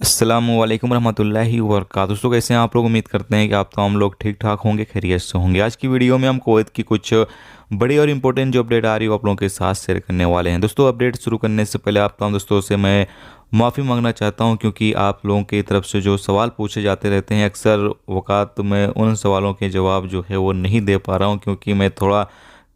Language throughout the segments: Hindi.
अस्सलामुअलैकुम रहमतुल्लाहि व बरकातहू। दोस्तों कैसे हैं आप लोग। उम्मीद करते हैं कि आप तमाम लोग ठीक ठाक होंगे, खैरियत से होंगे। आज की वीडियो में हम कुवैत की कुछ बड़ी और इम्पोर्टेंट जो अपडेट आ रही है वो आप लोगों के साथ शेयर करने वाले हैं। दोस्तों अपडेट शुरू करने से पहले आप तमाम दोस्तों से मैं माफ़ी मांगना चाहता हूं, क्योंकि आप लोगों की तरफ से जो सवाल पूछे जाते रहते हैं अक्सर वक़ात मैं उन सवालों के जवाब जो है वो नहीं दे पा रहा हूं, क्योंकि मैं थोड़ा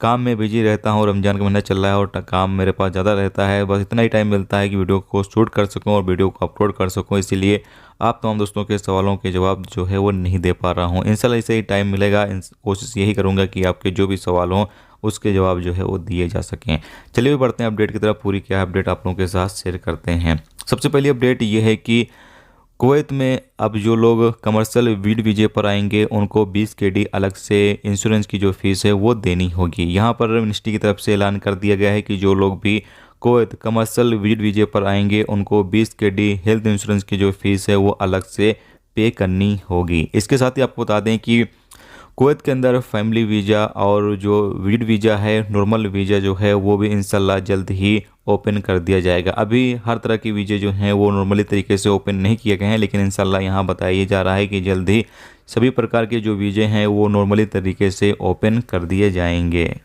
काम में बिजी रहता हूँ। रमज़ान का महीना चल रहा है और काम मेरे पास ज़्यादा रहता है। बस इतना ही टाइम मिलता है कि वीडियो को शूट कर सकूँ और वीडियो को अपलोड कर सकूँ। इसीलिए आप तमाम दोस्तों के सवालों के जवाब जो है वो नहीं दे पा रहा हूँ। इंशाल्लाह इसे ही टाइम मिलेगा, कोशिश यही करूँगा कि आपके जो भी सवाल हों उसके जवाब जो है वो दिए जा सकें। चलिए भी बढ़ते हैं अपडेट की तरफ। पूरी क्या अपडेट आप लोगों के साथ शेयर करते हैं। सबसे पहली अपडेट ये है कि कुवैत में अब जो लोग कमर्शियल वीड वीजे पर आएंगे उनको 20 केडी अलग से इंश्योरेंस की जो फीस है वो देनी होगी। यहाँ पर मिनिस्ट्री की तरफ से ऐलान कर दिया गया है कि जो लोग भी कुवैत कमर्शियल वीड वीजे पर आएंगे उनको 20 केडी हेल्थ इंश्योरेंस की जो फीस है वो अलग से पे करनी होगी। इसके साथ ही आपको बता दें कि कुवैत के अंदर फैमिली वीज़ा और जो वीड वीज़ा है, नॉर्मल वीज़ा जो है वो भी इंशाल्लाह जल्द ही ओपन कर दिया जाएगा। अभी हर तरह की वीज़े जो हैं वो नॉर्मली तरीके से ओपन नहीं किए गए हैं, लेकिन इंशाल्लाह यहाँ बताया जा रहा है कि जल्द ही सभी प्रकार के जो वीज़े हैं वो नॉर्मली तरीके से ओपन कर दिए जाएंगे।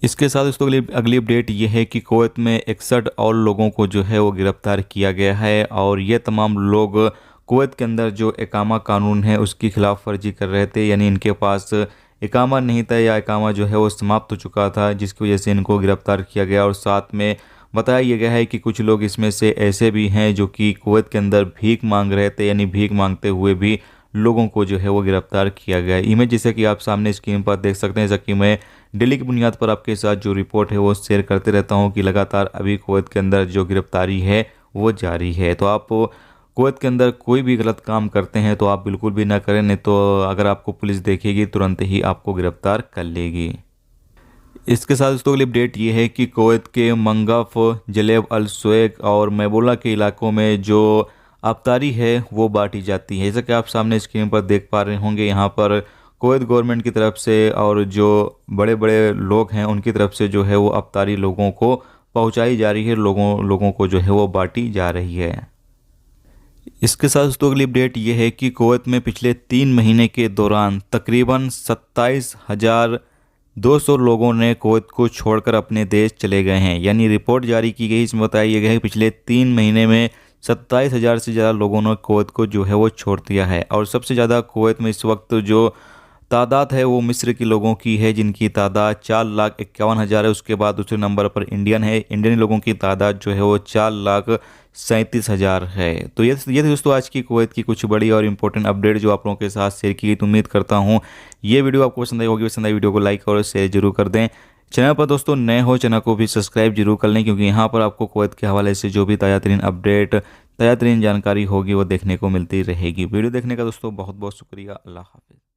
इसके साथ दोस्तों अगली अपडेट ये है कि कुवैत में 61 और लोगों को जो है वो गिरफ्तार किया गया है और ये तमाम लोग कुवैत के अंदर जो इकामा कानून है उसकी खिलाफ वर्जी कर रहे थे। यानी इनके पास इकामा नहीं था या इकामा जो है वो समाप्त हो चुका था, जिसकी वजह से इनको गिरफ्तार किया गया। और साथ में बताया यह गया है कि कुछ लोग इसमें से ऐसे भी हैं जो कि कुवैत के अंदर भीख मांग रहे थे, यानी भीख मांगते हुए भी लोगों को जो है वो गिरफ्तार किया गया। इमेज जैसे कि आप सामने स्क्रीन पर देख सकते हैं, जैसा कि मैं डेली की बुनियाद पर आपके साथ जो रिपोर्ट है वो शेयर करते रहता हूँ कि लगातार अभी कुवैत के अंदर जो गिरफ्तारी है वो जारी है। तो आप कुवैत के अंदर कोई भी गलत काम करते हैं तो आप बिल्कुल भी ना करें, नहीं तो अगर आपको पुलिस देखेगी तुरंत ही आपको गिरफ्तार कर लेगी। इसके साथ दोस्तों अगली अपडेट ये है कि कुवैत के मंगफ, जलेब अल सुएक और मैबोला के इलाकों में जो अफ्तारी है वो बांटी जाती है। जैसा कि आप सामने स्क्रीन पर देख पा रहे होंगे, यहाँ पर कुवैत गवर्नमेंट की तरफ से और जो बड़े बड़े लोग हैं उनकी तरफ से जो है वो अफ्तारी लोगों को पहुँचाई जा रही है, लोगों को जो है वो बांटी जा रही है। इसके साथ दोस्तों अगली अपडेट ये है कि कुवैत में पिछले 3 महीने के दौरान तकरीबन 27,200 लोगों ने कुवैत को छोड़कर अपने देश चले गए हैं। यानी रिपोर्ट जारी की गई, इसमें बताया गया है कि पिछले 3 महीने में 27,000 से ज़्यादा लोगों ने कुवैत को जो है वो छोड़ दिया है। और सबसे ज़्यादा कुवैत में इस वक्त जो तादाद है वो मिस्र के लोगों की है, जिनकी तादाद 4,51,000 है। उसके बाद दूसरे नंबर पर इंडियन है। इंडियन लोगों की तादाद जो है वो 4,37,000 है। तो ये थी दोस्तों आज की कुवैत की कुछ बड़ी और इंपॉर्टेंट अपडेट जो आप लोगों के साथ शेयर की गई। तो उम्मीद करता हूँ ये वीडियो आपको पसंद आई होगी। पसंद आई वीडियो को लाइक और शेयर जरूर कर दें। चैनल पर दोस्तों नए हो चैनल को भी सब्सक्राइब जरूर कर लें, क्योंकि यहाँ पर आपको कुवैत के हवाले से जो भी ताज़ा तरीन अपडेट, ताज़ा तरीन जानकारी होगी वो देखने को मिलती रहेगी। वीडियो देखने का दोस्तों बहुत बहुत शुक्रिया। अल्लाह हाफिज़।